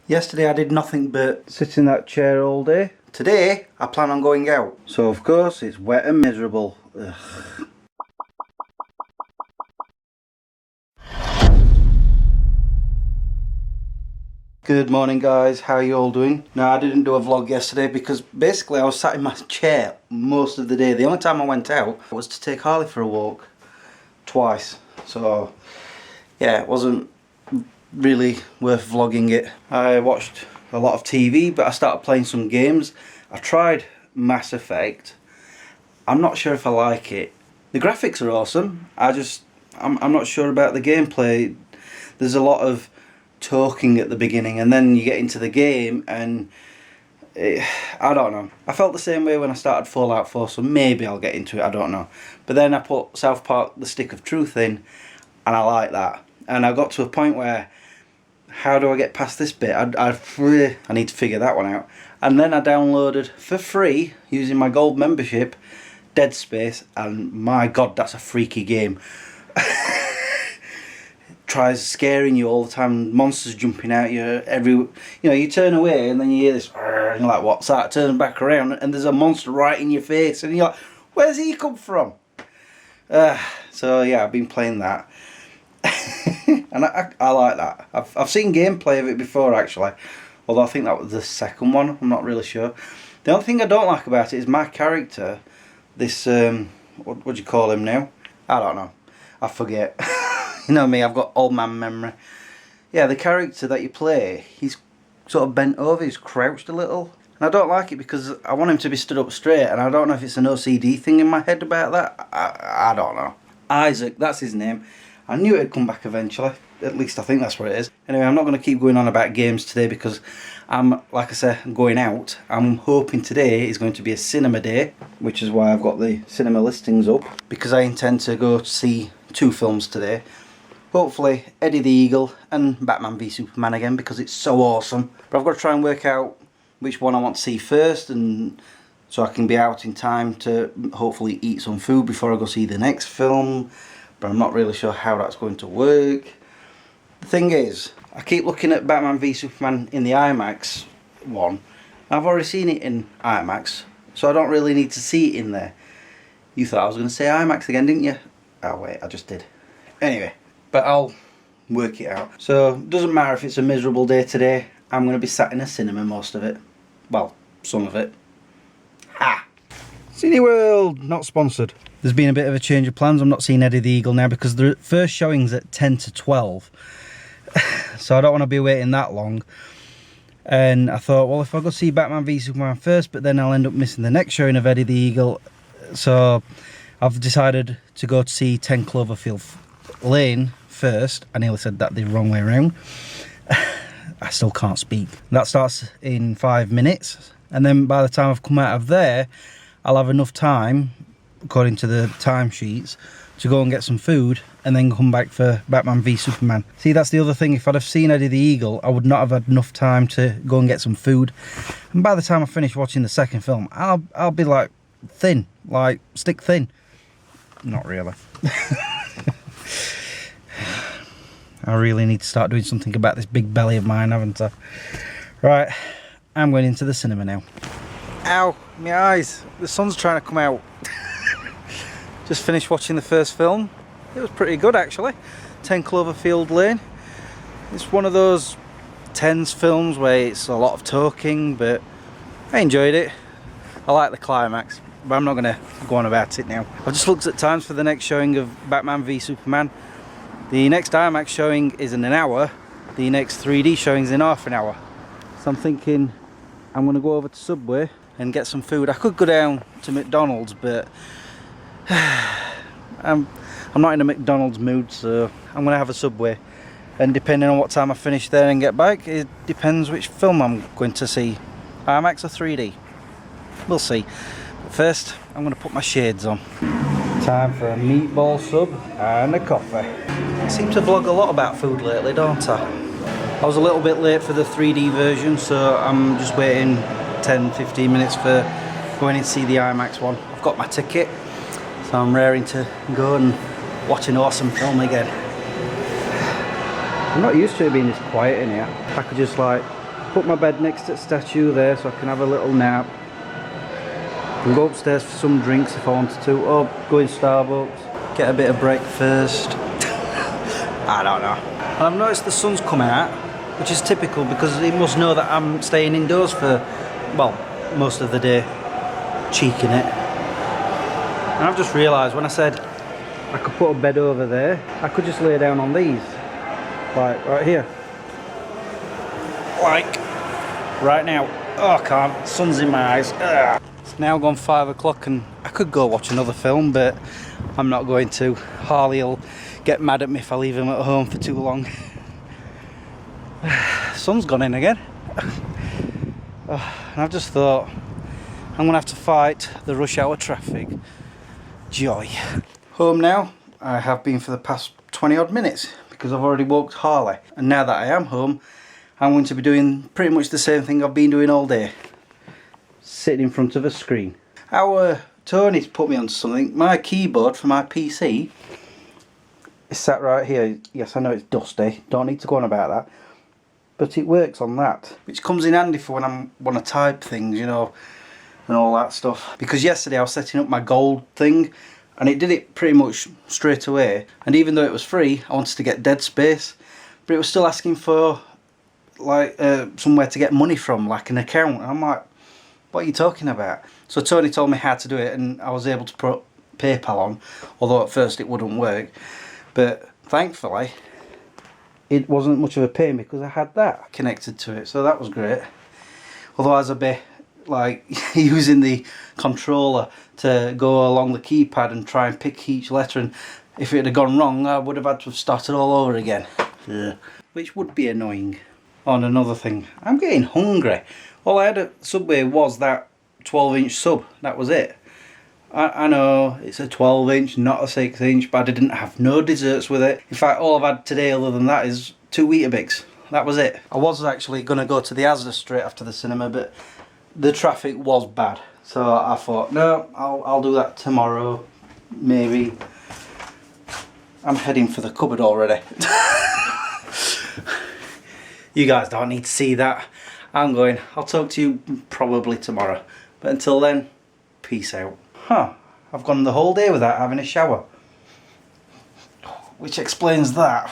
Yesterday I did nothing but sit in that chair all day. Today I plan on going out. So of course it's wet and miserable. Ugh. Good morning guys, how are you all doing? No, I didn't do a vlog yesterday because basically I was sat in my chair most of the day. The only time I went out was to take Harley for a walk. Twice. So yeah, it wasn't really worth vlogging it. I watched a lot of TV, but I started playing some games. I tried Mass Effect. I'm not sure if I like it. The graphics are awesome. I'm not sure about the gameplay. There's a lot of talking at the beginning and then you get into the game and I don't know. I felt the same way when I started Fallout 4, so maybe I'll get into it, I don't know. But then I put South Park The Stick of Truth in and I like that. And I got to a point where, how do I get past this bit? I need to figure that one out. And then I downloaded for free, using my gold membership, Dead Space, and my god, that's a freaky game. Tries scaring you all the time, monsters jumping at you you turn away and then you hear this and you're like, what's that? Turn back around and there's a monster right in your face and you're like, where's he come from? So yeah, I've been playing that. And I like that. I've seen gameplay of it before actually, although I think that was the second one, I'm not really sure. The only thing I don't like about it is my character, this what do you call him now? I don't know, I forget. You know me, I've got old man memory. Yeah, the character that you play, he's sort of bent over, he's crouched a little. And I don't like it because I want him to be stood up straight, and I don't know if it's an OCD thing in my head about that. I don't know. Isaac, that's his name. I knew it'd come back eventually. At least I think that's what it is. Anyway, I'm not going to keep going on about games today because I'm, like I said, going out. I'm hoping today is going to be a cinema day, which is why I've got the cinema listings up, because I intend to go see 2 films today. Hopefully Eddie the Eagle and Batman v Superman again because it's so awesome. But I've got to try and work out which one I want to see first, and so I can be out in time to hopefully eat some food before I go see the next film. But I'm not really sure how that's going to work. The thing is, I keep looking at Batman v Superman in the IMAX one. I've already seen it in IMAX, so I don't really need to see it in there. You thought I was going to say IMAX again, didn't you? Oh wait, I just did. Anyway. But I'll work it out. So, doesn't matter if it's a miserable day today, I'm going to be sat in a cinema most of it. Well, some of it. Ha! Cineworld, not sponsored. There's been a bit of a change of plans. I'm not seeing Eddie the Eagle now because the first showing's at 10 to 12. So I don't want to be waiting that long. And I thought, well, if I go see Batman v Superman first, but then I'll end up missing the next showing of Eddie the Eagle. So I've decided to go to see 10 Cloverfield Lane first. I nearly said that the wrong way around. I still can't speak. That starts in 5 minutes, and then by the time I've come out of there, I'll have enough time, according to the timesheets, to go and get some food and then come back for Batman v Superman. See, that's the other thing. If I'd have seen Eddie the Eagle, I would not have had enough time to go and get some food, and by the time I finish watching the second film, I'll be like thin, like stick thin. Not really. I really need to start doing something about this big belly of mine, haven't I? Right, I'm going into the cinema now. Ow, my eyes. The sun's trying to come out. Just finished watching the first film. It was pretty good actually. 10 Cloverfield Lane. It's one of those tense films where it's a lot of talking, but I enjoyed it. I like the climax, but I'm not going to go on about it now. I've just looked at times for the next showing of Batman v Superman. The next IMAX showing is in an hour. The next 3D showing is in half an hour. So I'm thinking I'm going to go over to Subway and get some food. I could go down to McDonald's, but I'm not in a McDonald's mood, so I'm going to have a Subway. And depending on what time I finish there and get back, it depends which film I'm going to see. IMAX or 3D. We'll see. But first, I'm going to put my shades on. Time for a meatball sub and a coffee. I seem to vlog a lot about food lately, don't I? I was a little bit late for the 3D version, so I'm just waiting 10-15 minutes for going in to see the IMAX one. I've got my ticket, so I'm raring to go and watch an awesome film again. I'm not used to it being this quiet in here. I could just like Put my bed next to the statue there so I can have a little nap. Can go upstairs for some drinks if I wanted to, or go in Starbucks, get a bit of breakfast. I don't know. And I've noticed the sun's come out, which is typical because it must know that I'm staying indoors for, well, most of the day, cheeking it. And I've just realised when I said I could put a bed over there, I could just lay down on these, like right here. Like right now. Oh, I can't. Sun's in my eyes. Ugh. It's now gone 5 o'clock and I could go watch another film, but I'm not going to. Harley'll get mad at me if I leave him at home for too long. Sun's gone in again. And I've just thought I'm gonna have to fight the rush hour traffic. Joy. Home now. I have been for the past 20 odd minutes because I've already walked Harley, and now that I am home I'm going to be doing pretty much the same thing I've been doing all day. Sitting in front of a screen. Our Tony's put me onto something. My keyboard for my PC is sat right here. Yes, I know it's dusty, don't need to go on about that, but it works on that, which comes in handy for when I want to type things, you know, and all that stuff. Because yesterday I was setting up my gold thing and it did it pretty much straight away, and even though it was free I wanted to get Dead Space, but it was still asking for like somewhere to get money from, like an account, and I'm like, what are you talking about? So Tony told me how to do it and I was able to put PayPal on, although at first it wouldn't work, but thankfully it wasn't much of a pain because I had that connected to it, so that was great. Otherwise I'd be like using the controller to go along the keypad and try and pick each letter, and if it had gone wrong I would have had to have started all over again. Yeah. Which would be annoying. On another thing, I'm getting hungry. All I had at Subway was that 12-inch sub, that was it. I know it's a 12-inch, not a 6-inch, but I didn't have no desserts with it. In fact, all I've had today other than that is 2 Weetabix. That was it. I was actually going to go to the Asda straight after the cinema, but the traffic was bad. So I thought, no, I'll do that tomorrow, maybe. I'm heading for the cupboard already. You guys don't need to see that. I'm going. I'll talk to you probably tomorrow. But until then, peace out. Huh. I've gone the whole day without having a shower. Which explains that.